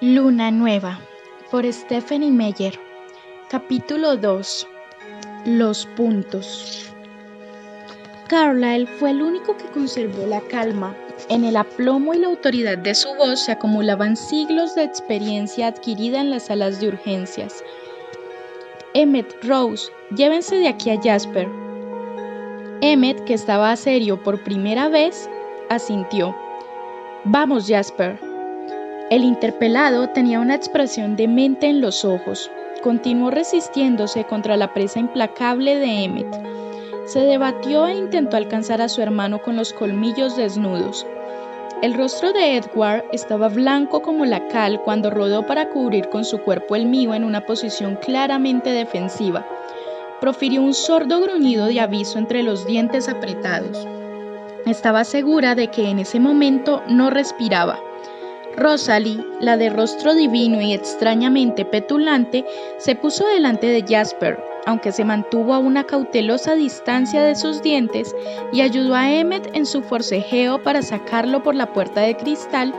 Luna Nueva, por Stephenie Meyer. Capítulo 2. Los puntos. Carlyle fue el único que conservó la calma. En el aplomo y la autoridad de su voz se acumulaban siglos de experiencia adquirida en las salas de urgencias. Emmett, Rose, llévense de aquí a Jasper. Emmett, que estaba serio por primera vez, asintió. Vamos, Jasper. El interpelado tenía una expresión demente en los ojos. Continuó resistiéndose contra la presa implacable de Emmett. Se debatió e intentó alcanzar a su hermano con los colmillos desnudos. El rostro de Edward estaba blanco como la cal cuando rodó para cubrir con su cuerpo el mío en una posición claramente defensiva. Profirió un sordo gruñido de aviso entre los dientes apretados. Estaba segura de que en ese momento no respiraba. Rosalie, la de rostro divino y extrañamente petulante, se puso delante de Jasper, aunque se mantuvo a una cautelosa distancia de sus dientes, y ayudó a Emmett en su forcejeo para sacarlo por la puerta de cristal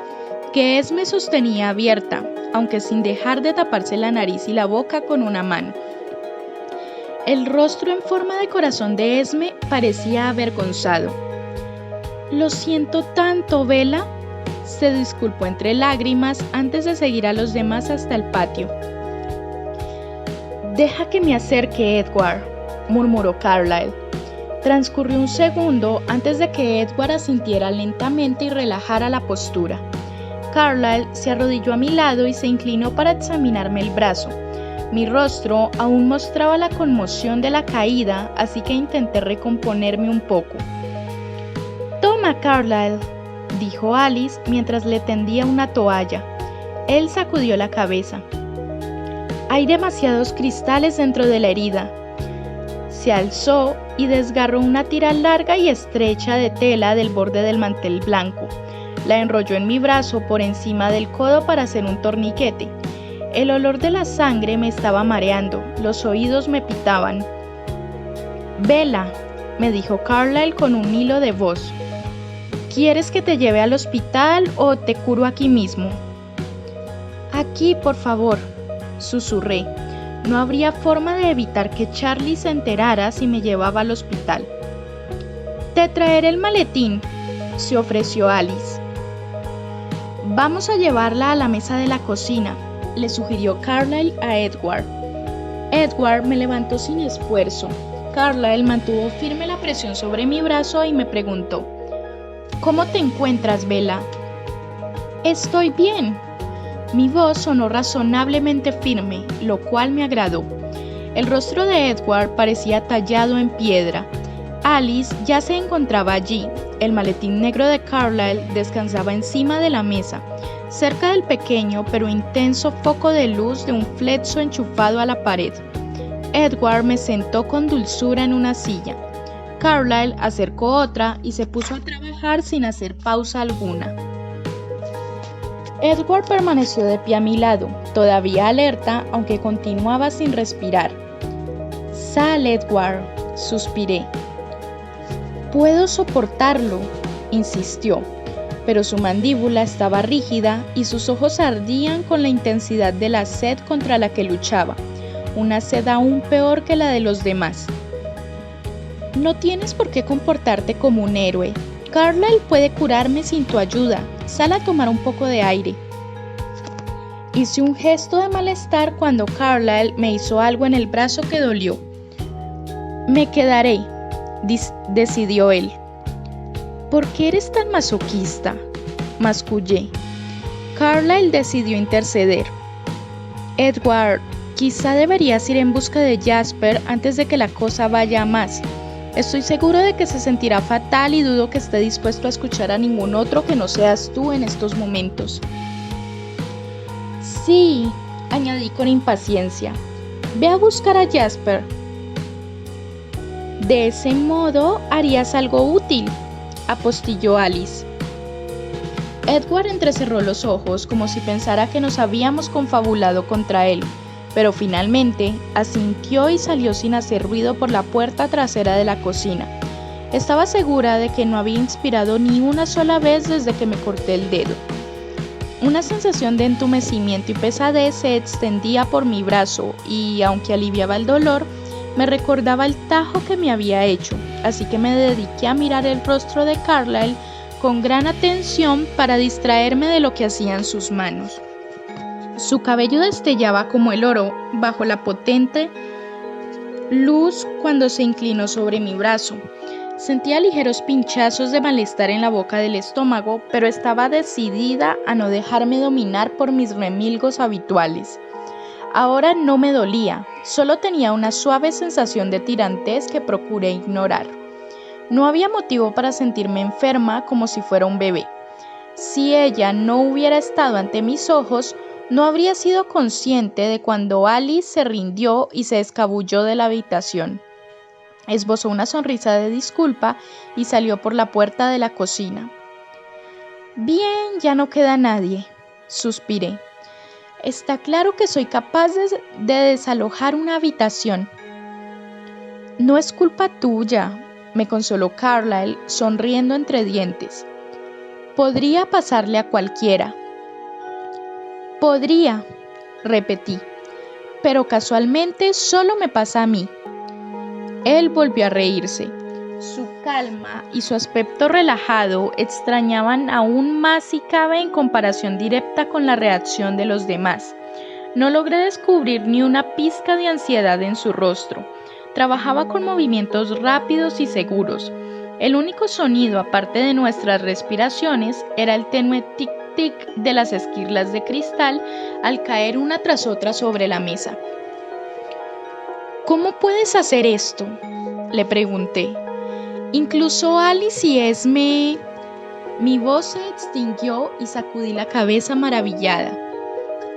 que Esme sostenía abierta, aunque sin dejar de taparse la nariz y la boca con una mano. El rostro en forma de corazón de Esme parecía avergonzado. «Lo siento tanto, Bella», se disculpó entre lágrimas antes de seguir a los demás hasta el patio. «Deja que me acerque, Edward», murmuró Carlyle. Transcurrió un segundo antes de que Edward asintiera lentamente y relajara la postura. Carlyle se arrodilló a mi lado y se inclinó para examinarme el brazo. Mi rostro aún mostraba la conmoción de la caída, así que intenté recomponerme un poco. «Toma, Carlyle», dijo Alice mientras le tendía una toalla. Él sacudió la cabeza. «Hay demasiados cristales dentro de la herida». Se alzó y desgarró una tira larga y estrecha de tela del borde del mantel blanco. La enrolló en mi brazo por encima del codo para hacer un torniquete. El olor de la sangre me estaba mareando, los oídos me pitaban. «Bella», me dijo Carlyle con un hilo de voz. «¿Quieres que te lleve al hospital o te curo aquí mismo?» «Aquí, por favor», susurré. No habría forma de evitar que Charlie se enterara si me llevaba al hospital. «Te traeré el maletín», se ofreció Alice. «Vamos a llevarla a la mesa de la cocina», le sugirió Carlyle a Edward. Edward me levantó sin esfuerzo. Carlyle mantuvo firme la presión sobre mi brazo y me preguntó: «¿Cómo te encuentras, Bella?» «Estoy bien». Mi voz sonó razonablemente firme, lo cual me agradó. El rostro de Edward parecía tallado en piedra. Alice ya se encontraba allí. El maletín negro de Carlyle descansaba encima de la mesa, cerca del pequeño pero intenso foco de luz de un flexo enchufado a la pared. Edward me sentó con dulzura en una silla. Carlyle acercó otra y se puso a trabajar sin hacer pausa alguna. Edward permaneció de pie a mi lado, todavía alerta, aunque continuaba sin respirar. «Sal, Edward», suspiré. «Puedo soportarlo», insistió, pero su mandíbula estaba rígida y sus ojos ardían con la intensidad de la sed contra la que luchaba, una sed aún peor que la de los demás. «No tienes por qué comportarte como un héroe. Carlyle puede curarme sin tu ayuda. Sal a tomar un poco de aire». Hice un gesto de malestar cuando Carlyle me hizo algo en el brazo que dolió. «Me quedaré», decidió él. «¿Por qué eres tan masoquista?», mascullé. Carlyle decidió interceder. «Edward, quizá deberías ir en busca de Jasper antes de que la cosa vaya a más. Estoy seguro de que se sentirá fatal y dudo que esté dispuesto a escuchar a ningún otro que no seas tú en estos momentos». «Sí», añadí con impaciencia. «Ve a buscar a Jasper». «De ese modo harías algo útil», apostilló Alice. Edward entrecerró los ojos como si pensara que nos habíamos confabulado contra él, pero finalmente asintió y salió sin hacer ruido por la puerta trasera de la cocina. Estaba segura de que no había inspirado ni una sola vez desde que me corté el dedo. Una sensación de entumecimiento y pesadez se extendía por mi brazo y, aunque aliviaba el dolor, me recordaba el tajo que me había hecho, así que me dediqué a mirar el rostro de Carlyle con gran atención para distraerme de lo que hacían sus manos. Su cabello destellaba como el oro bajo la potente luz cuando se inclinó sobre mi brazo. Sentía ligeros pinchazos de malestar en la boca del estómago, pero estaba decidida a no dejarme dominar por mis remilgos habituales. Ahora no me dolía, solo tenía una suave sensación de tirantez que procuré ignorar. No había motivo para sentirme enferma como si fuera un bebé. Si ella no hubiera estado ante mis ojos, no habría sido consciente de cuando Alice se rindió y se escabulló de la habitación. Esbozó una sonrisa de disculpa y salió por la puerta de la cocina. Bien, ya no queda nadie, suspiré. Está claro que soy capaz de desalojar una habitación. No es culpa tuya, me consoló Carlyle, sonriendo entre dientes. Podría pasarle a cualquiera. Podría, repetí, pero casualmente solo me pasa a mí. Él volvió a reírse. Su calma y su aspecto relajado extrañaban aún más si cabe en comparación directa con la reacción de los demás. No logré descubrir ni una pizca de ansiedad en su rostro. Trabajaba con movimientos rápidos y seguros. El único sonido, aparte de nuestras respiraciones, era el tenue tic-tic de las esquirlas de cristal al caer una tras otra sobre la mesa. ¿Cómo puedes hacer esto?, le pregunté. Incluso Alice y Esme... Mi voz se extinguió y sacudí la cabeza maravillada.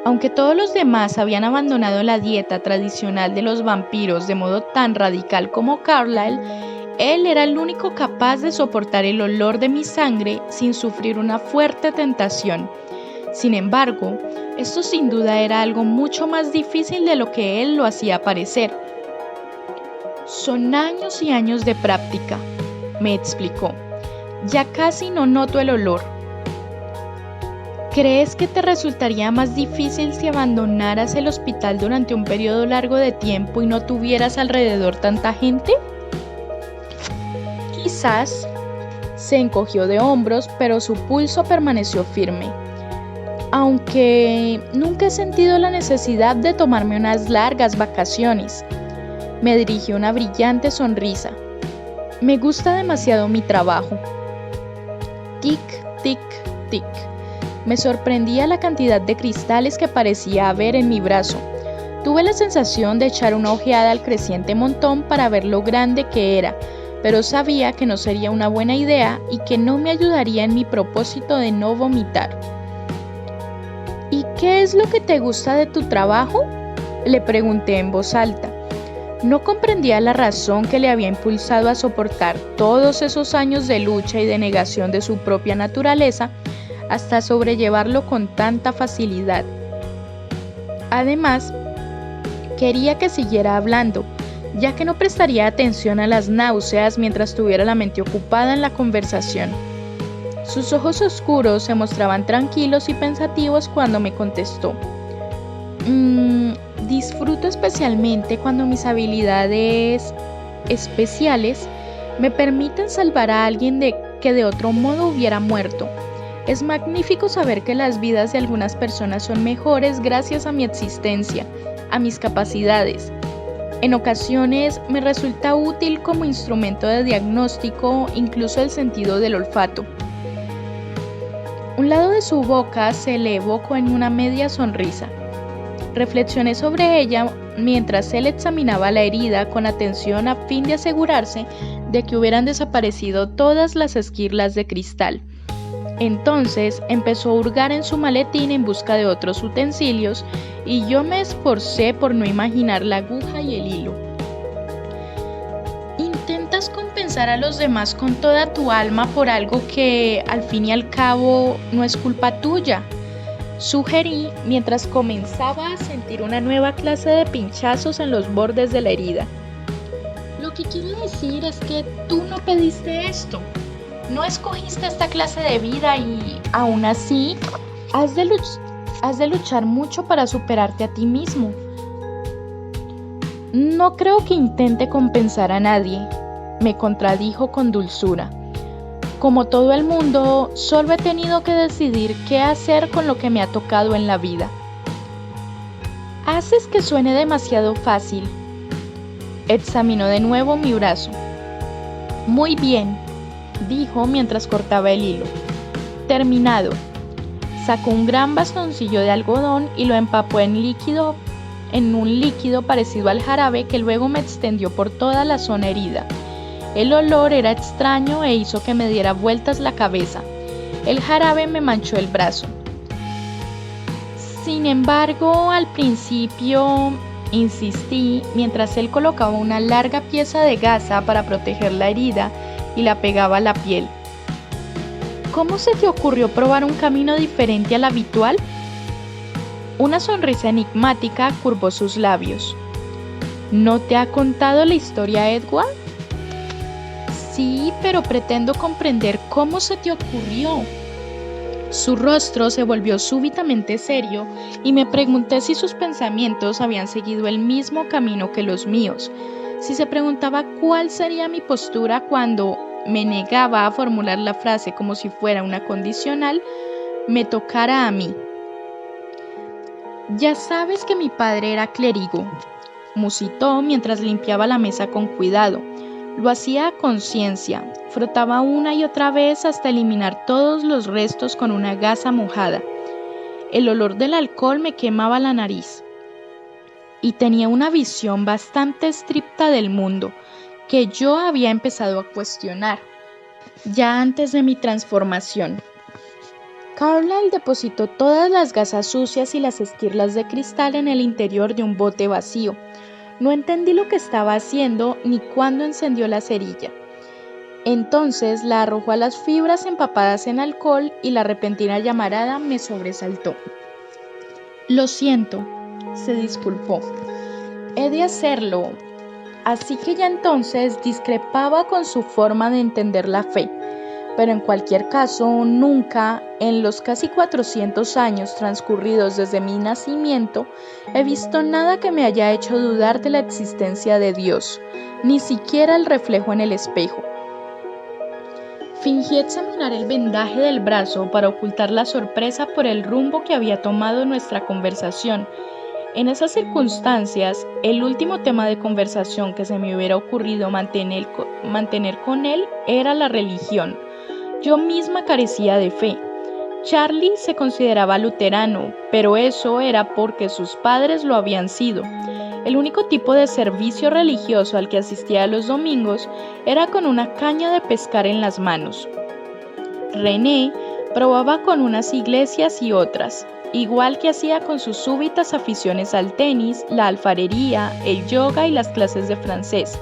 Aunque todos los demás habían abandonado la dieta tradicional de los vampiros de modo tan radical como Carlyle, él era el único capaz de soportar el olor de mi sangre sin sufrir una fuerte tentación. Sin embargo, esto sin duda era algo mucho más difícil de lo que él lo hacía parecer. Son años y años de práctica, me explicó. Ya casi no noto el olor. ¿Crees que te resultaría más difícil si abandonaras el hospital durante un periodo largo de tiempo y no tuvieras alrededor tanta gente? Quizás. Se encogió de hombros, pero su pulso permaneció firme. Aunque nunca he sentido la necesidad de tomarme unas largas vacaciones. Me dirigió una brillante sonrisa. Me gusta demasiado mi trabajo. Tic, tic, tic. Me sorprendía la cantidad de cristales que parecía haber en mi brazo. Tuve la sensación de echar una ojeada al creciente montón para ver lo grande que era, pero sabía que no sería una buena idea y que no me ayudaría en mi propósito de no vomitar. ¿Y qué es lo que te gusta de tu trabajo?, le pregunté en voz alta. No comprendía la razón que le había impulsado a soportar todos esos años de lucha y de negación de su propia naturaleza hasta sobrellevarlo con tanta facilidad. Además, quería que siguiera hablando, ya que no prestaría atención a las náuseas mientras tuviera la mente ocupada en la conversación. Sus ojos oscuros se mostraban tranquilos y pensativos cuando me contestó. Disfruto especialmente cuando mis habilidades especiales me permiten salvar a alguien que de otro modo hubiera muerto. Es magnífico saber que las vidas de algunas personas son mejores gracias a mi existencia, a mis capacidades. En ocasiones me resulta útil como instrumento de diagnóstico, incluso el sentido del olfato. Un lado de su boca se le evocó en una media sonrisa. Reflexioné sobre ella mientras él examinaba la herida con atención a fin de asegurarse de que hubieran desaparecido todas las esquirlas de cristal. Entonces empezó a hurgar en su maletín en busca de otros utensilios y yo me esforcé por no imaginar la aguja y el hilo. Intentas compensar a los demás con toda tu alma por algo que al fin y al cabo no es culpa tuya, sugerí mientras comenzaba a sentir una nueva clase de pinchazos en los bordes de la herida. Lo que quiero decir es que tú no pediste esto. No escogiste esta clase de vida y, aún así, Has de luchar mucho para superarte a ti mismo. No creo que intente compensar a nadie, me contradijo con dulzura. Como todo el mundo, solo he tenido que decidir qué hacer con lo que me ha tocado en la vida. Haces que suene demasiado fácil. Examinó de nuevo mi brazo. Muy bien, dijo mientras cortaba el hilo. Terminado. Sacó un gran bastoncillo de algodón y lo empapó en un líquido parecido al jarabe que luego me extendió por toda la zona herida. El olor era extraño e hizo que me diera vueltas la cabeza. El jarabe me manchó el brazo. Sin embargo, al principio, insistí, mientras él colocaba una larga pieza de gasa para proteger la herida y la pegaba a la piel. ¿Cómo se te ocurrió probar un camino diferente al habitual? Una sonrisa enigmática curvó sus labios. ¿No te ha contado la historia, Edward? Sí, pero pretendo comprender cómo se te ocurrió. Su rostro se volvió súbitamente serio y me pregunté si sus pensamientos habían seguido el mismo camino que los míos, si se preguntaba cuál sería mi postura cuando me negaba a formular la frase como si fuera una condicional, me tocara a mí. Ya sabes que mi padre era clérigo, musitó mientras limpiaba la mesa con cuidado. Lo hacía a conciencia, frotaba una y otra vez hasta eliminar todos los restos con una gasa mojada. El olor del alcohol me quemaba la nariz. Y tenía una visión bastante estricta del mundo, que yo había empezado a cuestionar, ya antes de mi transformación. Carlyle depositó todas las gasas sucias y las esquirlas de cristal en el interior de un bote vacío. No entendí lo que estaba haciendo ni cuándo encendió la cerilla. Entonces la arrojó a las fibras empapadas en alcohol y la repentina llamarada me sobresaltó. Lo siento, se disculpó. He de hacerlo. Así que ya entonces discrepaba con su forma de entender la fe. Pero en cualquier caso, nunca, en los casi 400 años transcurridos desde mi nacimiento, he visto nada que me haya hecho dudar de la existencia de Dios, ni siquiera el reflejo en el espejo. Fingí examinar el vendaje del brazo para ocultar la sorpresa por el rumbo que había tomado nuestra conversación. En esas circunstancias, el último tema de conversación que se me hubiera ocurrido mantener con él era la religión. Yo misma carecía de fe. Charlie se consideraba luterano, pero eso era porque sus padres lo habían sido. El único tipo de servicio religioso al que asistía los domingos era con una caña de pescar en las manos. René probaba con unas iglesias y otras, igual que hacía con sus súbitas aficiones al tenis, la alfarería, el yoga y las clases de francés.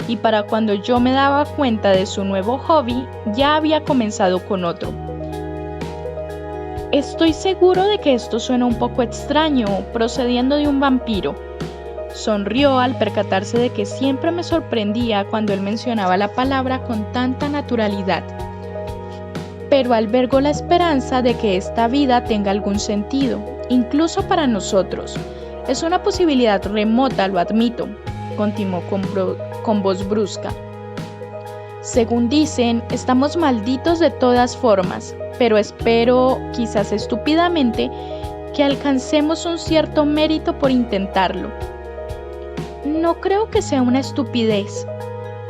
Y para cuando yo me daba cuenta de su nuevo hobby, ya había comenzado con otro. Estoy seguro de que esto suena un poco extraño, procediendo de un vampiro. Sonrió al percatarse de que siempre me sorprendía cuando él mencionaba la palabra con tanta naturalidad. Pero albergo la esperanza de que esta vida tenga algún sentido, incluso para nosotros. Es una posibilidad remota, lo admito, continuó con voz brusca. Según dicen, estamos malditos de todas formas, pero espero, quizás estúpidamente, que alcancemos un cierto mérito por intentarlo. No creo que sea una estupidez,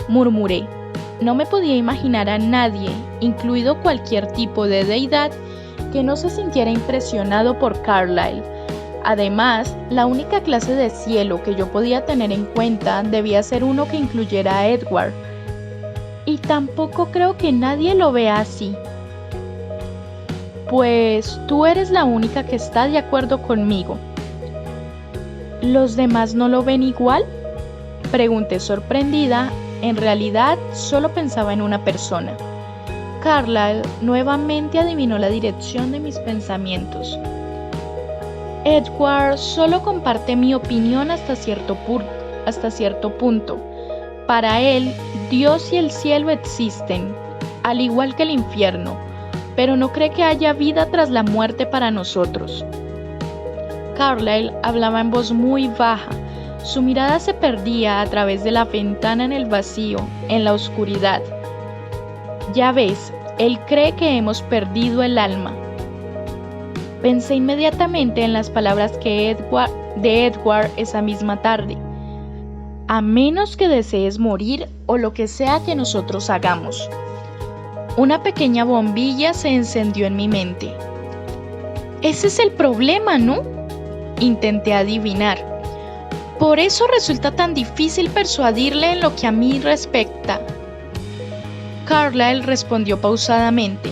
murmuré. No me podía imaginar a nadie, incluido cualquier tipo de deidad, que no se sintiera impresionado por Carlyle. Además, la única clase de cielo que yo podía tener en cuenta debía ser uno que incluyera a Edward. Y tampoco creo que nadie lo vea así. Pues tú eres la única que está de acuerdo conmigo. ¿Los demás no lo ven igual?, pregunté sorprendida. En realidad, solo pensaba en una persona. Carlyle nuevamente adivinó la dirección de mis pensamientos. Edward solo comparte mi opinión hasta cierto punto. Para él, Dios y el cielo existen, al igual que el infierno. pero no cree que haya vida tras la muerte para nosotros. Carlyle hablaba en voz muy baja. Su mirada se perdía a través de la ventana en el vacío, en la oscuridad. Ya ves, él cree que hemos perdido el alma. Pensé inmediatamente en las palabras de Edward esa misma tarde. A menos que desees morir o lo que sea que nosotros hagamos. Una pequeña bombilla se encendió en mi mente. Ese es el problema, ¿no? Intenté adivinar. Por eso resulta tan difícil persuadirle en lo que a mí respecta. Carlyle respondió pausadamente.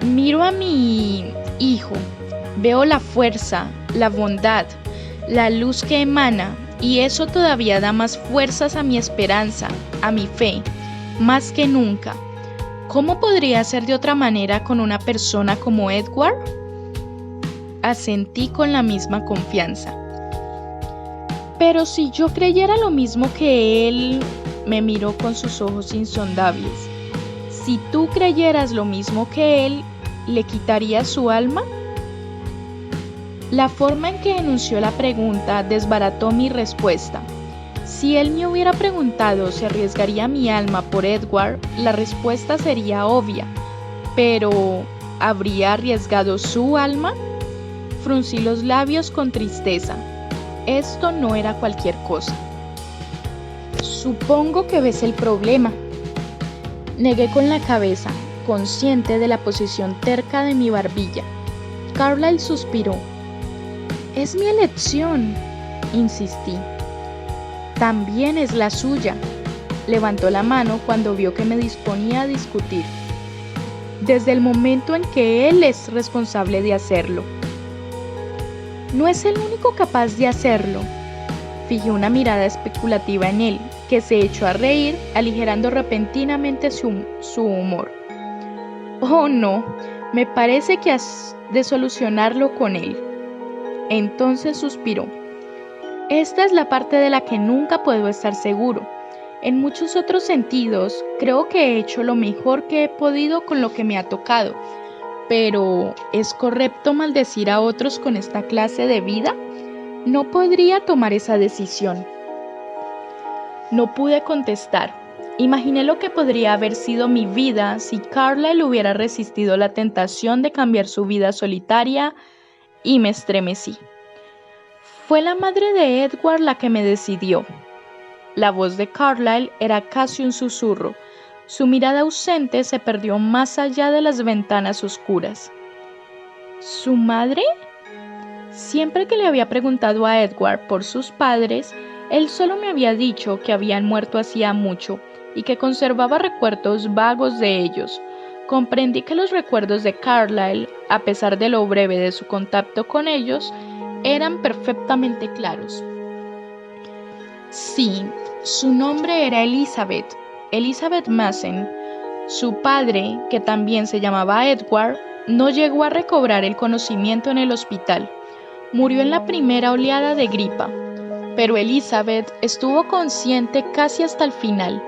Miro a mi hijo, veo la fuerza, la bondad, la luz que emana, y eso todavía da más fuerzas a mi esperanza, a mi fe, más que nunca. ¿Cómo podría ser de otra manera con una persona como Edward? Asentí con la misma confianza. Pero si yo creyera lo mismo que él, me miró con sus ojos insondables. Si tú creyeras lo mismo que él, ¿le quitarías su alma? La forma en que enunció la pregunta desbarató mi respuesta. Si él me hubiera preguntado si arriesgaría mi alma por Edward, la respuesta sería obvia. Pero, ¿habría arriesgado su alma? Fruncí los labios con tristeza. Esto no era cualquier cosa. Supongo que ves el problema. Negué con la cabeza, consciente de la posición terca de mi barbilla. Carlyle suspiró. Es mi elección, insistí. También es la suya. Levantó la mano cuando vio que me disponía a discutir. Desde el momento en que él es responsable de hacerlo. No es el único capaz de hacerlo. Fijé una mirada especulativa en él, que se echó a reír, aligerando repentinamente su humor. Oh no, me parece que has de solucionarlo con él. Entonces suspiró. Esta es la parte de la que nunca puedo estar seguro. En muchos otros sentidos, creo que he hecho lo mejor que he podido con lo que me ha tocado. Pero, ¿es correcto maldecir a otros con esta clase de vida? No podría tomar esa decisión. No pude contestar. Imaginé lo que podría haber sido mi vida si Carlyle hubiera resistido la tentación de cambiar su vida solitaria y me estremecí. Fue la madre de Edward la que me decidió. La voz de Carlyle era casi un susurro. Su mirada ausente se perdió más allá de las ventanas oscuras. ¿Su madre? Siempre que le había preguntado a Edward por sus padres, él solo me había dicho que habían muerto hacía mucho y que conservaba recuerdos vagos de ellos. Comprendí que los recuerdos de Carlyle, a pesar de lo breve de su contacto con ellos, eran perfectamente claros. Sí, su nombre era Elizabeth Mason. Su padre, que también se llamaba Edward, no llegó a recobrar el conocimiento en el hospital. Murió en la primera oleada de gripa, pero Elizabeth estuvo consciente casi hasta el final.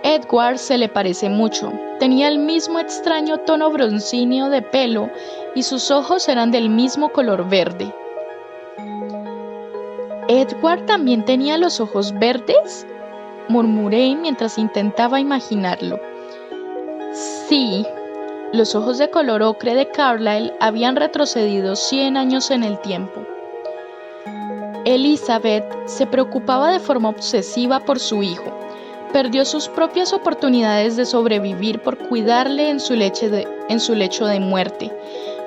Edward se le parece mucho. Tenía el mismo extraño tono broncíneo de pelo y sus ojos eran del mismo color verde. ¿Edward también tenía los ojos verdes?, murmuré mientras intentaba imaginarlo. Sí, los ojos de color ocre de Carlyle habían retrocedido 100 años en el tiempo. Elizabeth se preocupaba de forma obsesiva por su hijo. Perdió sus propias oportunidades de sobrevivir por cuidarle en su lecho de muerte.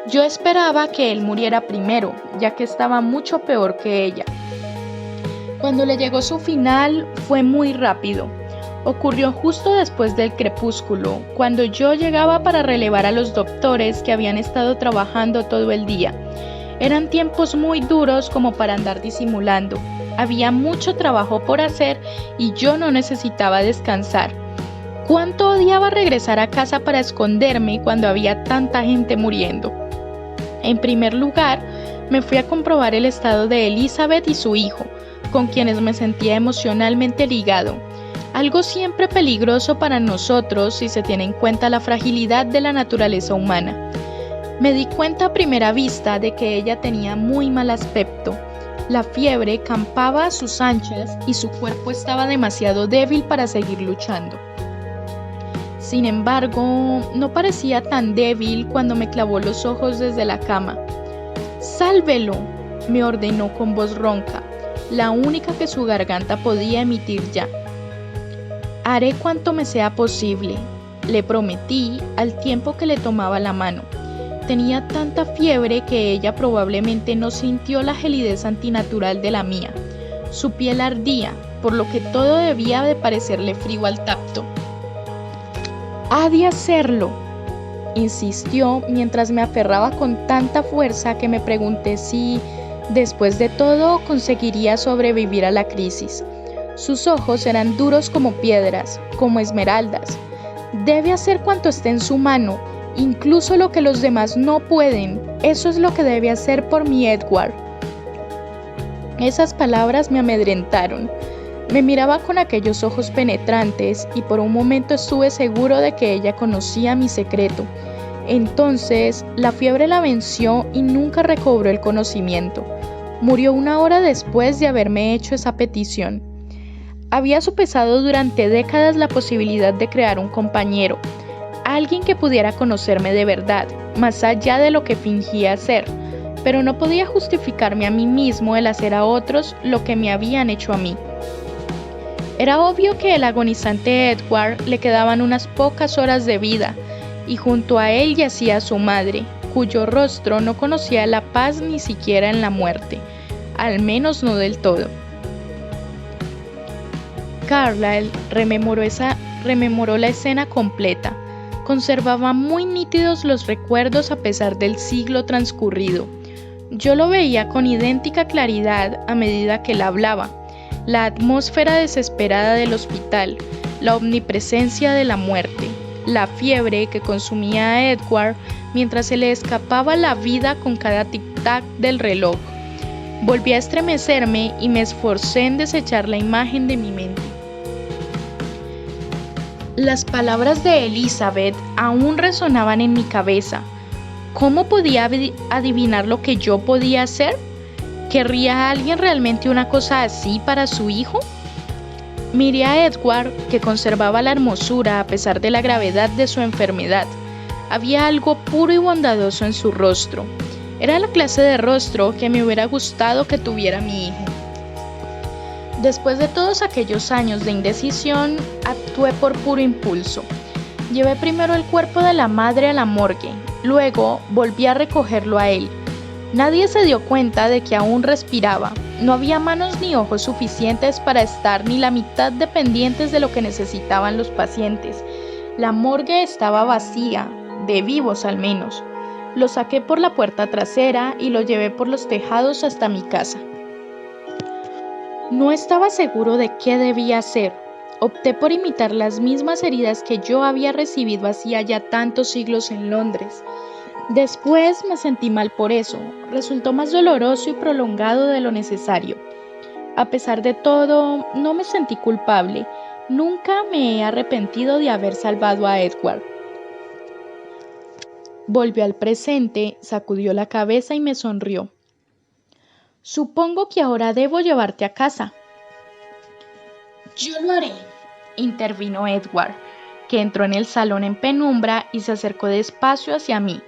Yo esperaba que él muriera primero, ya que estaba mucho peor que ella. Cuando le llegó su final, fue muy rápido. Ocurrió justo después del crepúsculo, cuando yo llegaba para relevar a los doctores que habían estado trabajando todo el día. Eran tiempos muy duros como para andar disimulando. Había mucho trabajo por hacer y yo no necesitaba descansar. ¿Cuánto odiaba regresar a casa para esconderme cuando había tanta gente muriendo? En primer lugar, me fui a comprobar el estado de Elizabeth y su hijo, con quienes me sentía emocionalmente ligado. algo siempre peligroso para nosotros si se tiene en cuenta la fragilidad de la naturaleza humana. Me di cuenta a primera vista de que ella tenía muy mal aspecto. La fiebre campaba a sus anchas y su cuerpo estaba demasiado débil para seguir luchando. Sin embargo, no parecía tan débil cuando me clavó los ojos desde la cama. «¡Sálvelo!», me ordenó con voz ronca, la única que su garganta podía emitir ya. «Haré cuanto me sea posible», le prometí al tiempo que le tomaba la mano. Tenía tanta fiebre que ella probablemente no sintió la gelidez antinatural de la mía. Su piel ardía, por lo que todo debía de parecerle frío al tacto. «¡Ha de hacerlo!», insistió mientras me aferraba con tanta fuerza que me pregunté si, después de todo, conseguiría sobrevivir a la crisis. Sus ojos eran duros como piedras, como esmeraldas. «Debe hacer cuanto esté en su mano, incluso lo que los demás no pueden. Eso es lo que debe hacer por mi Edward». Esas palabras me amedrentaron. Me miraba con aquellos ojos penetrantes y por un momento estuve seguro de que ella conocía mi secreto. Entonces, la fiebre la venció y nunca recobró el conocimiento. Murió 1 hora después de haberme hecho esa petición. Había sopesado durante décadas la posibilidad de crear un compañero, alguien que pudiera conocerme de verdad, más allá de lo que fingía ser, pero no podía justificarme a mí mismo el hacer a otros lo que me habían hecho a mí. Era obvio que al agonizante Edward le quedaban unas pocas horas de vida, y junto a él yacía su madre, cuyo rostro no conocía la paz ni siquiera en la muerte, al menos no del todo. Carlyle rememoró la escena completa. Conservaba muy nítidos los recuerdos a pesar del siglo transcurrido. Yo lo veía con idéntica claridad a medida que él hablaba. La atmósfera desesperada del hospital, la omnipresencia de la muerte, la fiebre que consumía a Edward mientras se le escapaba la vida con cada tic-tac del reloj. Volví a estremecerme y me esforcé en desechar la imagen de mi mente. Las palabras de Elizabeth aún resonaban en mi cabeza. ¿Cómo podía adivinar lo que yo podía hacer? ¿Querría alguien realmente una cosa así para su hijo? Miré a Edward, que conservaba la hermosura a pesar de la gravedad de su enfermedad. Había algo puro y bondadoso en su rostro. Era la clase de rostro que me hubiera gustado que tuviera mi hijo. Después de todos aquellos años de indecisión, actué por puro impulso. Llevé primero el cuerpo de la madre a la morgue, luego volví a recogerlo a él. Nadie se dio cuenta de que aún respiraba. No había manos ni ojos suficientes para estar ni la mitad dependientes de lo que necesitaban los pacientes. La morgue estaba vacía, de vivos al menos. Lo saqué por la puerta trasera y lo llevé por los tejados hasta mi casa. No estaba seguro de qué debía hacer. Opté por imitar las mismas heridas que yo había recibido hacía ya tantos siglos en Londres. Después me sentí mal por eso. Resultó más doloroso y prolongado de lo necesario. A pesar de todo, no me sentí culpable. Nunca me he arrepentido de haber salvado a Edward. Volvió al presente, sacudió la cabeza y me sonrió. «Supongo que ahora debo llevarte a casa». «Yo lo haré», intervino Edward, que entró en el salón en penumbra y se acercó despacio hacia mí.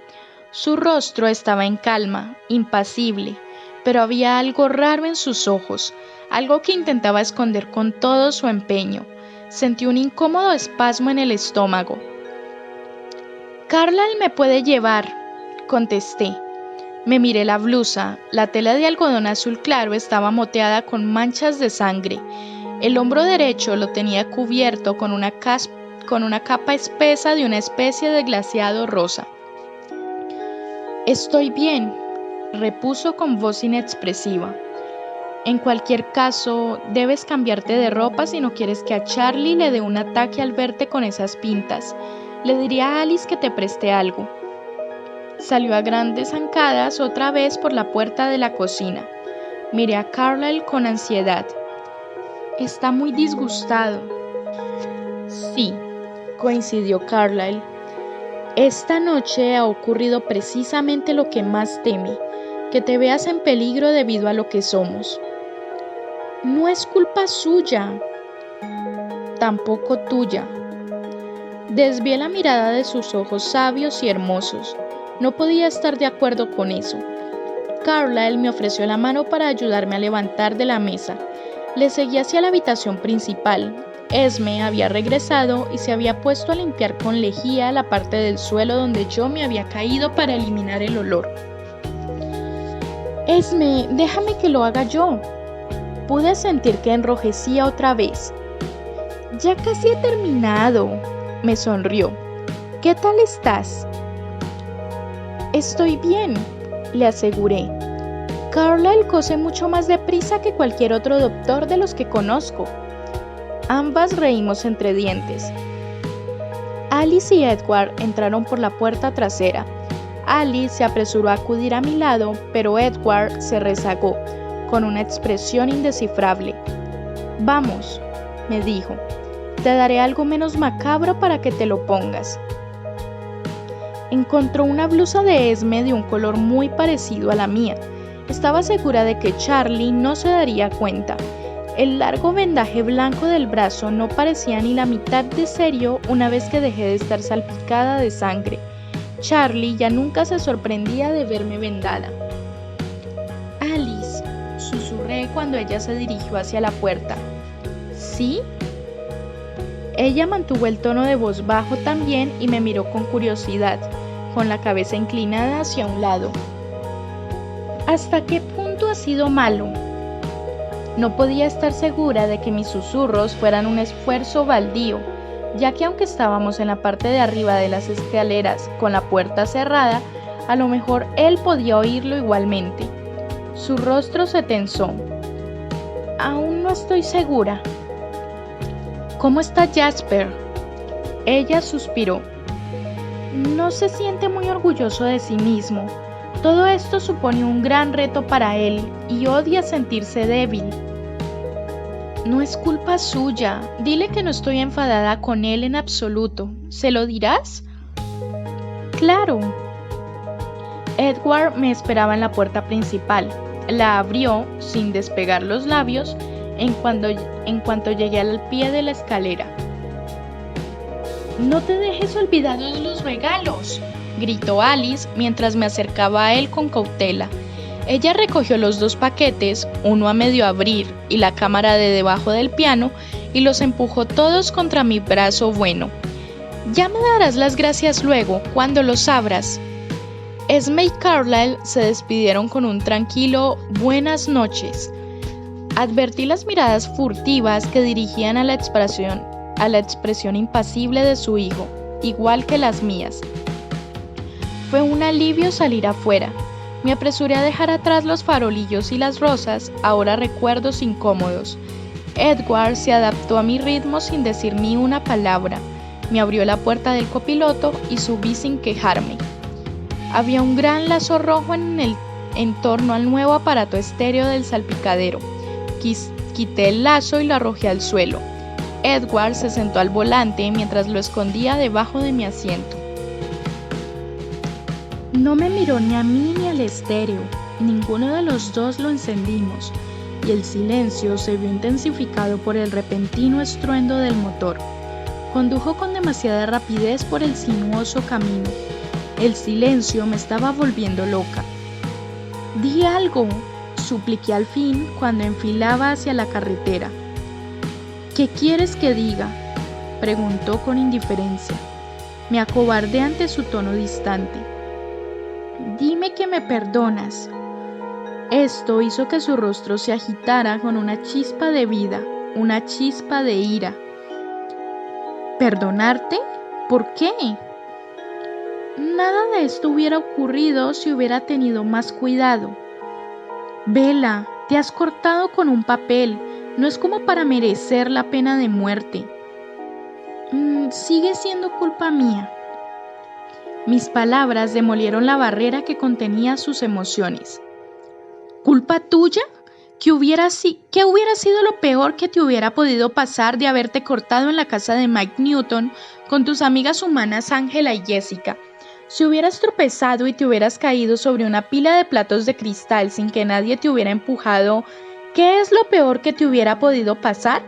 Su rostro estaba en calma, impasible, pero había algo raro en sus ojos, algo que intentaba esconder con todo su empeño. Sentí un incómodo espasmo en el estómago. «Carlyle me puede llevar», contesté. Me miré la blusa. La tela de algodón azul claro estaba moteada con manchas de sangre. El hombro derecho lo tenía cubierto con una capa espesa de una especie de glaseado rosa. «Estoy bien», repuso con voz inexpresiva. «En cualquier caso, debes cambiarte de ropa si no quieres que a Charlie le dé un ataque al verte con esas pintas. Le diré a Alice que te preste algo». Salió a grandes zancadas otra vez por la puerta de la cocina. Miré a Carlyle con ansiedad. «Está muy disgustado», Sí, coincidió Carlyle. Esta noche ha ocurrido precisamente lo que más teme, que te veas en peligro debido a lo que somos. No es culpa suya, tampoco tuya. Desvié la mirada de sus ojos sabios y hermosos. No podía estar de acuerdo con eso. Carlyle me ofreció la mano para ayudarme a levantar de la mesa. Le seguí hacia la habitación principal. Esme había regresado y se había puesto a limpiar con lejía la parte del suelo donde yo me había caído para eliminar el olor. Esme, déjame que lo haga yo. Pude sentir que enrojecía otra vez. Ya casi he terminado, me sonrió. ¿Qué tal estás? Estoy bien, le aseguré. Carlyle cose mucho más deprisa que cualquier otro doctor de los que conozco. Ambas reímos entre dientes. Alice y Edward entraron por la puerta trasera. Alice se apresuró a acudir a mi lado, pero Edward se rezagó, con una expresión indescifrable. Vamos, me dijo, te daré algo menos macabro para que te lo pongas. Encontró una blusa de Esme de un color muy parecido a la mía. Estaba segura de que Charlie no se daría cuenta. El largo vendaje blanco del brazo no parecía ni la mitad de serio una vez que dejé de estar salpicada de sangre. Charlie ya nunca se sorprendía de verme vendada. Alice, susurré cuando ella se dirigió hacia la puerta. ¿Sí? Ella mantuvo el tono de voz bajo también y me miró con curiosidad, con la cabeza inclinada hacia un lado. ¿Hasta qué punto ha sido malo? No podía estar segura de que mis susurros fueran un esfuerzo baldío, ya que aunque estábamos en la parte de arriba de las escaleras con la puerta cerrada, a lo mejor él podía oírlo igualmente. Su rostro se tensó. Aún no estoy segura. ¿Cómo está Jasper? Ella suspiró. No se siente muy orgulloso de sí mismo. Todo esto supone un gran reto para él y odia sentirse débil. No es culpa suya. Dile que no estoy enfadada con él en absoluto. ¿Se lo dirás? Claro. Edward me esperaba en la puerta principal. La abrió sin despegar los labios en cuanto llegué al pie de la escalera. No te dejes olvidados los regalos, gritó Alice mientras me acercaba a él con cautela. Ella recogió los 2 paquetes, uno a medio abrir y la cámara de debajo del piano, y los empujó todos contra mi brazo bueno. Ya me darás las gracias luego, cuando los abras. Esme y Carlyle se despidieron con un tranquilo buenas noches. Advertí las miradas furtivas que dirigían a la expresión impasible de su hijo, igual que las mías. Fue un alivio salir afuera. Me apresuré a dejar atrás los farolillos y las rosas, ahora recuerdos incómodos. Edward se adaptó a mi ritmo sin decir ni una palabra. Me abrió la puerta del copiloto y subí sin quejarme. Había un gran lazo rojo en torno al nuevo aparato estéreo del salpicadero. Quité el lazo y lo arrojé al suelo. Edward se sentó al volante mientras lo escondía debajo de mi asiento. No me miró ni a mí ni al estéreo. Ninguno de los dos lo encendimos, y el silencio se vio intensificado por el repentino estruendo del motor. Condujo con demasiada rapidez por el sinuoso camino. El silencio me estaba volviendo loca. Di algo, supliqué al fin cuando enfilaba hacia la carretera. ¿Qué quieres que diga?, preguntó con indiferencia. Me acobardé ante su tono distante. Dime que me perdonas. Esto hizo que su rostro se agitara con una chispa de vida, una chispa de ira. ¿Perdonarte? ¿Por qué? Nada de esto hubiera ocurrido si hubiera tenido más cuidado. Bella, te has cortado con un papel. No es como para merecer la pena de muerte. Sigue siendo culpa mía. Mis palabras demolieron la barrera que contenía sus emociones. ¿Culpa tuya? ¿Qué hubiera sido lo peor que te hubiera podido pasar de haberte cortado en la casa de Mike Newton con tus amigas humanas Ángela y Jessica? Si hubieras tropezado y te hubieras caído sobre una pila de platos de cristal sin que nadie te hubiera empujado, ¿qué es lo peor que te hubiera podido pasar?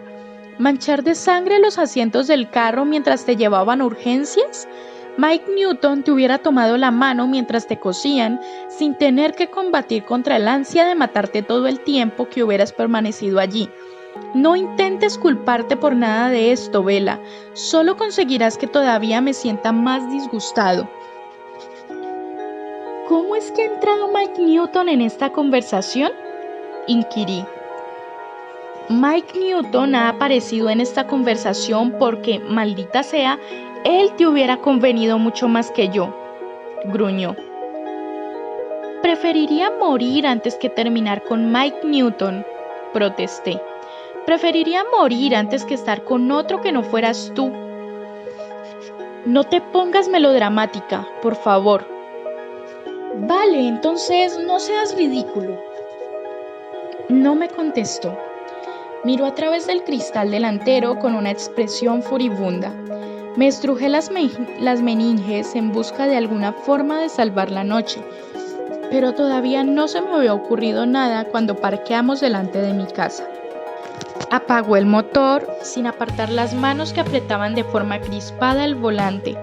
¿Manchar de sangre los asientos del carro mientras te llevaban a urgencias? Mike Newton te hubiera tomado la mano mientras te cosían sin tener que combatir contra el ansia de matarte todo el tiempo que hubieras permanecido allí. No intentes culparte por nada de esto, Bella. Solo conseguirás que todavía me sienta más disgustado. ¿Cómo es que ha entrado Mike Newton en esta conversación?, inquirí. Mike Newton ha aparecido en esta conversación porque, maldita sea, él te hubiera convenido mucho más que yo, gruñó. Preferiría morir antes que terminar con Mike Newton, protesté. Preferiría morir antes que estar con otro que no fueras tú. No te pongas melodramática, por favor. Vale, entonces no seas ridículo. No me contestó. Miró a través del cristal delantero con una expresión furibunda. Me estrujé las meninges en busca de alguna forma de salvar la noche, pero todavía no se me había ocurrido nada cuando parqueamos delante de mi casa. Apagó el motor sin apartar las manos que apretaban de forma crispada el volante.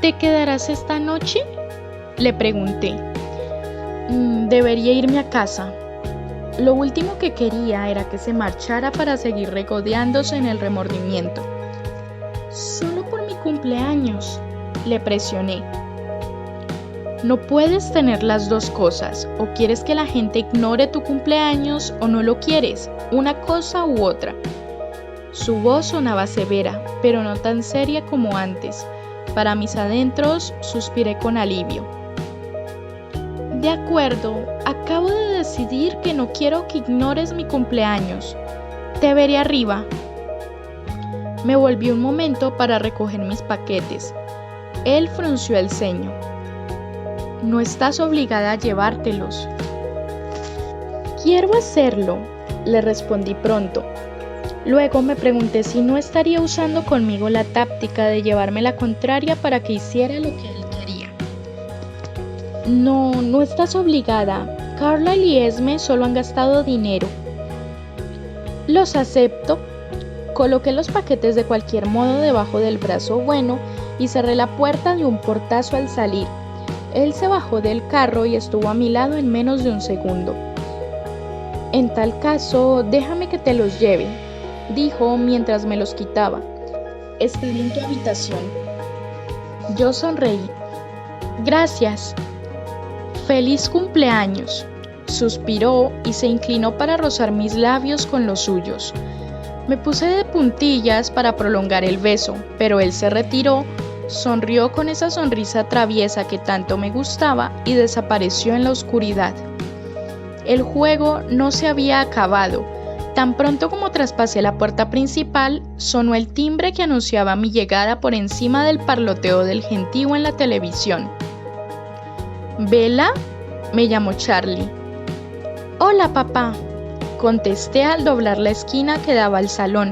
¿Te quedarás esta noche?, le pregunté. Debería irme a casa. Lo último que quería era que se marchara para seguir regodeándose en el remordimiento. Solo por mi cumpleaños, le presioné. No puedes tener las dos cosas. O quieres que la gente ignore tu cumpleaños o no lo quieres, una cosa u otra. Su voz sonaba severa, pero no tan seria como antes. Para mis adentros, suspiré con alivio. De acuerdo, acabo de decidir que no quiero que ignores mi cumpleaños. Te veré arriba. Me volví un momento para recoger mis paquetes. Él frunció el ceño. No estás obligada a llevártelos. Quiero hacerlo, le respondí pronto. Luego me pregunté si no estaría usando conmigo la táctica de llevarme la contraria para que hiciera lo que él quería. No estás obligada. Carlyle y Esme solo han gastado dinero. Los acepto. Coloqué los paquetes de cualquier modo debajo del brazo bueno y cerré la puerta de un portazo al salir. Él se bajó del carro y estuvo a mi lado en menos de un segundo. En tal caso, déjame que te los lleve, dijo mientras me los quitaba. Estaré en tu habitación. Yo sonreí. Gracias. Feliz cumpleaños, suspiró y se inclinó para rozar mis labios con los suyos. Me puse de puntillas para prolongar el beso, pero él se retiró, sonrió con esa sonrisa traviesa que tanto me gustaba y desapareció en la oscuridad. El juego no se había acabado. Tan pronto como traspasé la puerta principal, sonó el timbre que anunciaba mi llegada por encima del parloteo del gentío en la televisión. ¿Bella?, me llamó Charlie. Hola, papá, contesté al doblar la esquina que daba al salón.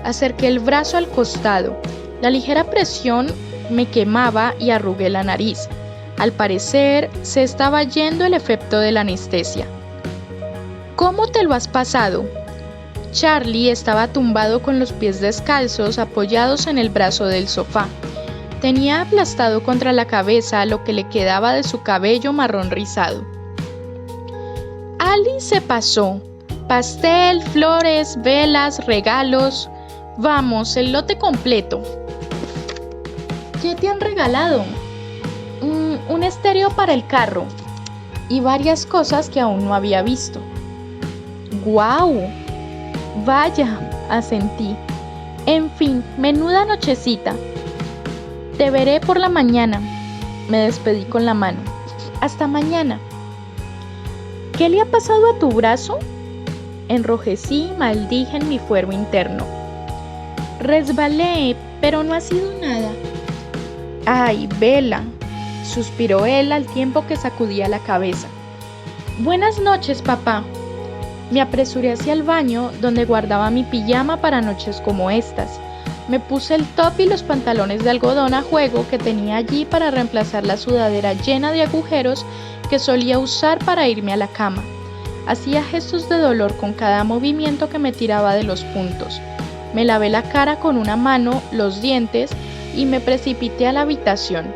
Acerqué el brazo al costado. La ligera presión me quemaba y arrugué la nariz. Al parecer, se estaba yendo el efecto de la anestesia. ¿Cómo te lo has pasado? Charlie estaba tumbado con los pies descalzos apoyados en el brazo del sofá. Tenía aplastado contra la cabeza lo que le quedaba de su cabello marrón rizado. Ali se pasó. Pastel, flores, velas, regalos. Vamos, el lote completo. ¿Qué te han regalado? Un estéreo para el carro y varias cosas que aún no había visto. ¡Guau! Vaya, asentí. En fin, menuda nochecita. Te veré por la mañana. Me despedí con la mano. Hasta mañana. ¿Qué le ha pasado a tu brazo? Enrojecí y maldije en mi fuero interno. Resbalé, pero no ha sido nada. Ay, Bella, suspiró él al tiempo que sacudía la cabeza. Buenas noches, papá. Me apresuré hacia el baño, donde guardaba mi pijama para noches como estas. Me puse el top y los pantalones de algodón a juego que tenía allí para reemplazar la sudadera llena de agujeros que solía usar para irme a la cama. Hacía gestos de dolor con cada movimiento que me tiraba de los puntos. Me lavé la cara con una mano, los dientes y me precipité a la habitación.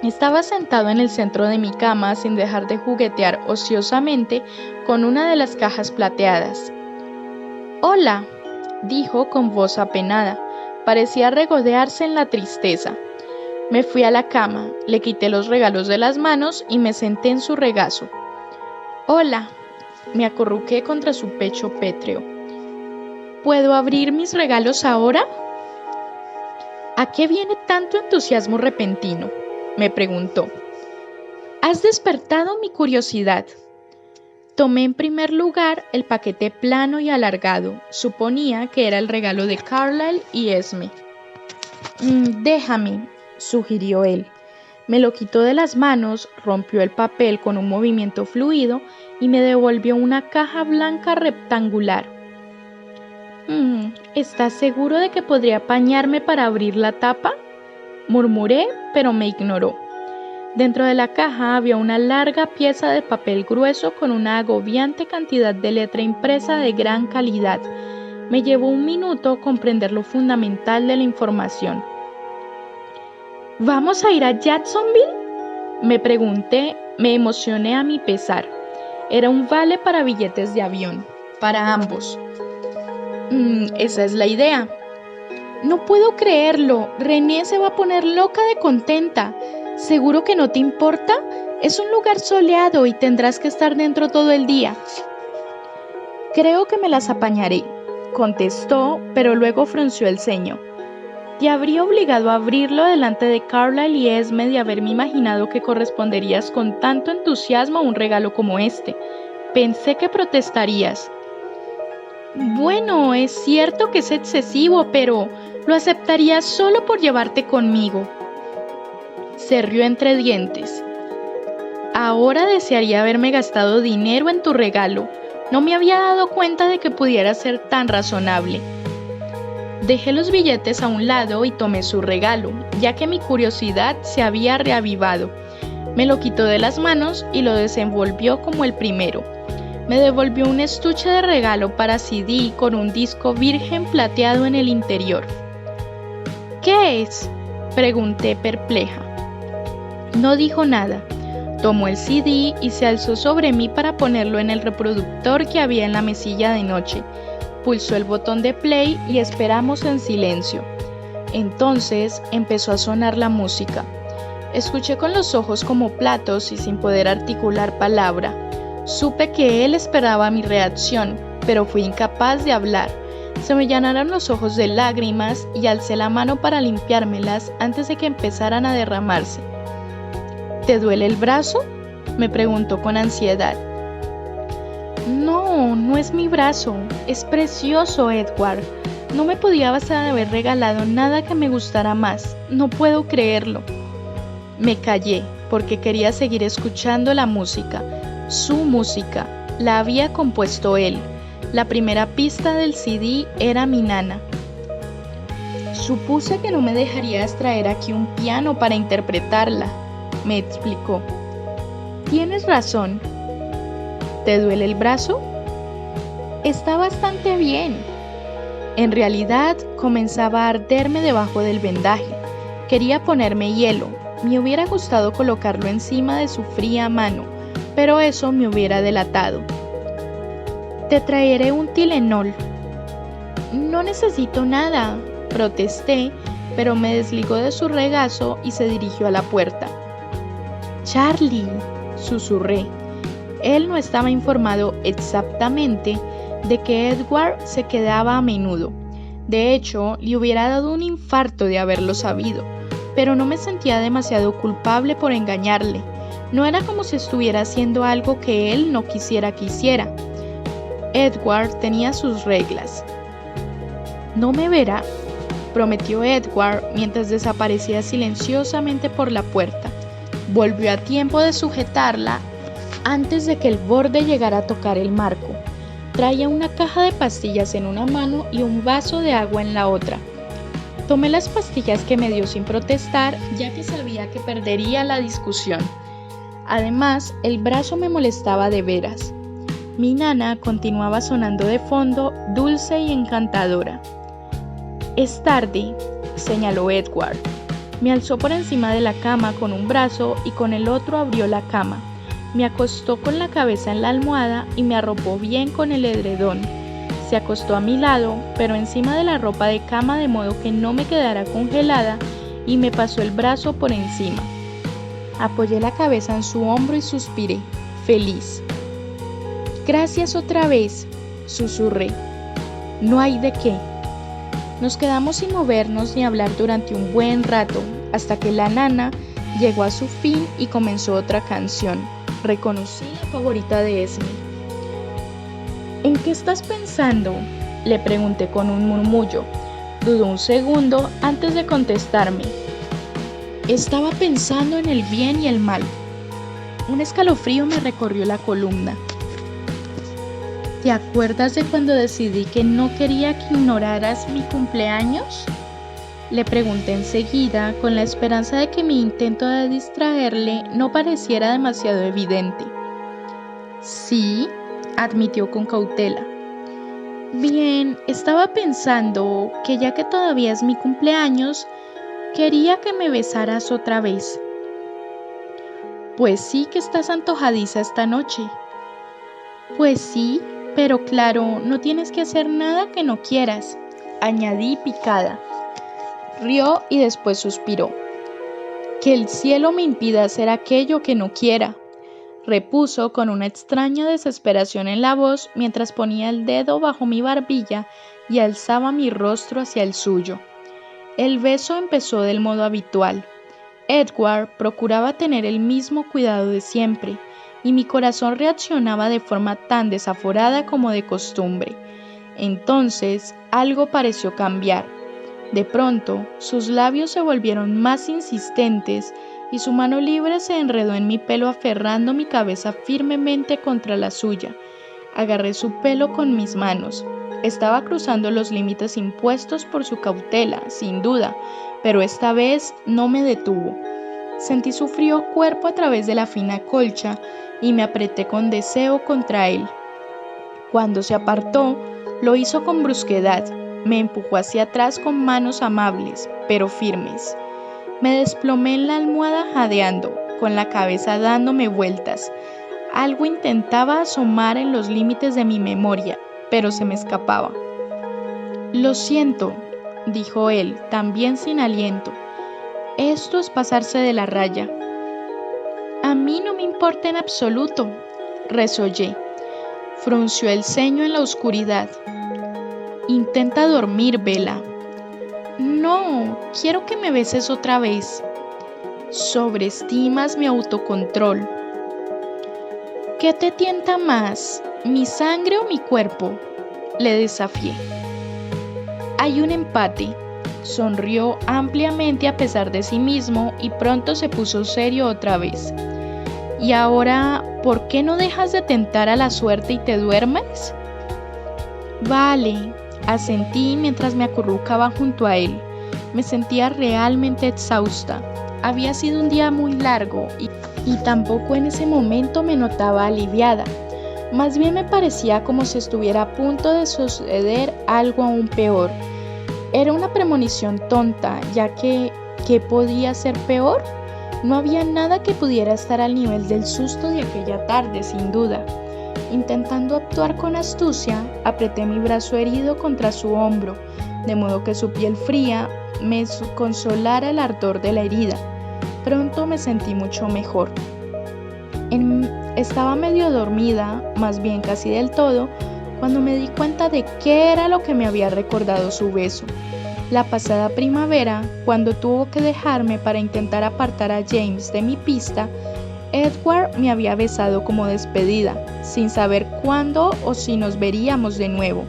Estaba sentado en el centro de mi cama sin dejar de juguetear ociosamente con una de las cajas plateadas. «Hola», dijo con voz apenada. Parecía regodearse en la tristeza. Me fui a la cama, le quité los regalos de las manos y me senté en su regazo. «Hola», me acurruqué contra su pecho pétreo. «¿Puedo abrir mis regalos ahora?» «¿A qué viene tanto entusiasmo repentino?», me preguntó. «Has despertado mi curiosidad». Tomé en primer lugar el paquete plano y alargado. Suponía que era el regalo de Carlyle y Esme. «Déjame», sugirió él. Me lo quitó de las manos, rompió el papel con un movimiento fluido y me devolvió una caja blanca rectangular. «¿Estás seguro de que podría apañarme para abrir la tapa?», murmuré, pero me ignoró. Dentro de la caja había una larga pieza de papel grueso con una agobiante cantidad de letra impresa de gran calidad. Me llevó un minuto comprender lo fundamental de la información. «¿Vamos a ir a Jacksonville?», me pregunté, me emocioné a mi pesar. Era un vale para billetes de avión, para ambos. Esa es la idea. «No puedo creerlo, René se va a poner loca de contenta. ¿Seguro que no te importa? Es un lugar soleado y tendrás que estar dentro todo el día». «Creo que me las apañaré», contestó, pero luego frunció el ceño. «Te habría obligado a abrirlo delante de Carlyle y Esme de haberme imaginado que corresponderías con tanto entusiasmo a un regalo como este. Pensé que protestarías». «Bueno, es cierto que es excesivo, pero lo aceptaría solo por llevarte conmigo». Se rió entre dientes. «Ahora desearía haberme gastado dinero en tu regalo. No me había dado cuenta de que pudiera ser tan razonable». Dejé los billetes a un lado y tomé su regalo, ya que mi curiosidad se había reavivado. Me lo quitó de las manos y lo desenvolvió como el primero. Me devolvió un estuche de regalo para CD con un disco virgen plateado en el interior. «¿Qué es?», pregunté perpleja. No dijo nada. Tomó el CD y se alzó sobre mí para ponerlo en el reproductor que había en la mesilla de noche. Pulsó el botón de play y esperamos en silencio. Entonces empezó a sonar la música. Escuché con los ojos como platos y sin poder articular palabra. Supe que él esperaba mi reacción, pero fui incapaz de hablar. Se me llenaron los ojos de lágrimas y alcé la mano para limpiármelas antes de que empezaran a derramarse. «¿Te duele el brazo?», me preguntó con ansiedad. «No, no es mi brazo. Es precioso, Edward. No me podías haber regalado nada que me gustara más. No puedo creerlo». Me callé porque quería seguir escuchando la música. Su música. La había compuesto él. La primera pista del CD era mi nana. «Supuse que no me dejarías traer aquí un piano para interpretarla», me explicó. «Tienes razón». «¿Te duele el brazo?». «Está bastante bien». En realidad comenzaba a arderme debajo del vendaje. Quería ponerme hielo. Me hubiera gustado colocarlo encima de su fría mano, pero eso me hubiera delatado. «Te traeré un Tylenol». «No necesito nada», protesté, pero me desligó de su regazo y se dirigió a la puerta. «Charlie», susurré. Él no estaba informado exactamente de que Edward se quedaba a menudo. De hecho, le hubiera dado un infarto de haberlo sabido, pero no me sentía demasiado culpable por engañarle. No era como si estuviera haciendo algo que él no quisiera que hiciera. Edward tenía sus reglas. «No me verá», prometió Edward mientras desaparecía silenciosamente por la puerta. Volvió a tiempo de sujetarla antes de que el borde llegara a tocar el marco. Traía una caja de pastillas en una mano y un vaso de agua en la otra. Tomé las pastillas que me dio sin protestar, ya que sabía que perdería la discusión. Además, el brazo me molestaba de veras. Mi nana continuaba sonando de fondo, dulce y encantadora. «Es tarde», señaló Edward. Me alzó por encima de la cama con un brazo y con el otro abrió la cama. Me acostó con la cabeza en la almohada y me arropó bien con el edredón. Se acostó a mi lado, pero encima de la ropa de cama de modo que no me quedara congelada, y me pasó el brazo por encima. Apoyé la cabeza en su hombro y suspiré, feliz. «Gracias otra vez», susurré. «No hay de qué». Nos quedamos sin movernos ni hablar durante un buen rato, hasta que la nana llegó a su fin y comenzó otra canción. Reconocí la favorita de Esme. «¿En qué estás pensando?», le pregunté con un murmullo. Dudó un segundo antes de contestarme. «Estaba pensando en el bien y el mal». Un escalofrío me recorrió la columna. «¿Te acuerdas de cuando decidí que no quería que ignoraras mi cumpleaños?», le pregunté enseguida, con la esperanza de que mi intento de distraerle no pareciera demasiado evidente. «Sí», admitió con cautela. «Bien, estaba pensando que ya que todavía es mi cumpleaños, quería que me besaras otra vez». «Pues sí que estás antojadiza esta noche». «Pues sí, pero claro, no tienes que hacer nada que no quieras», añadí picada. Rió y después suspiró. «Que el cielo me impida hacer aquello que no quiera», repuso con una extraña desesperación en la voz mientras ponía el dedo bajo mi barbilla y alzaba mi rostro hacia el suyo. El beso empezó del modo habitual. Edward procuraba tener el mismo cuidado de siempre, y mi corazón reaccionaba de forma tan desaforada como de costumbre. Entonces algo pareció cambiar. De pronto, sus labios se volvieron más insistentes y su mano libre se enredó en mi pelo aferrando mi cabeza firmemente contra la suya. Agarré su pelo con mis manos. Estaba cruzando los límites impuestos por su cautela, sin duda, pero esta vez no me detuvo. Sentí su frío cuerpo a través de la fina colcha y me apreté con deseo contra él. Cuando se apartó, lo hizo con brusquedad. Me empujó hacia atrás con manos amables, pero firmes. Me desplomé en la almohada jadeando, con la cabeza dándome vueltas. Algo intentaba asomar en los límites de mi memoria, pero se me escapaba. «Lo siento», dijo él, también sin aliento. «Esto es pasarse de la raya». «A mí no me importa en absoluto», resollé. Frunció el ceño en la oscuridad. «Intenta dormir, Bella». «No, quiero que me beses otra vez». «Sobreestimas mi autocontrol». «¿Qué te tienta más, mi sangre o mi cuerpo?», le desafié. «Hay un empate», sonrió ampliamente a pesar de sí mismo y pronto se puso serio otra vez. «¿Y ahora, por qué no dejas de tentar a la suerte y te duermes?». «Vale», asentí mientras me acurrucaba junto a él. Me sentía realmente exhausta. Había sido un día muy largo y tampoco en ese momento me notaba aliviada. Más bien me parecía como si estuviera a punto de suceder algo aún peor. Era una premonición tonta, ya que ¿qué podía ser peor? No había nada que pudiera estar al nivel del susto de aquella tarde, sin duda. Intentando actuar con astucia, apreté mi brazo herido contra su hombro, de modo que su piel fría me consolara el ardor de la herida. Pronto me sentí mucho mejor. Estaba medio dormida, más bien casi del todo, cuando me di cuenta de qué era lo que me había recordado su beso. La pasada primavera, cuando tuvo que dejarme para intentar apartar a James de mi pista, Edward me había besado como despedida, sin saber cuándo o si nos veríamos de nuevo.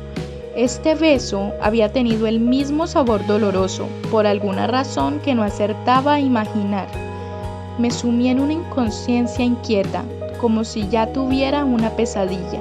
Este beso había tenido el mismo sabor doloroso, por alguna razón que no acertaba a imaginar. Me sumí en una inconsciencia inquieta, como si ya tuviera una pesadilla.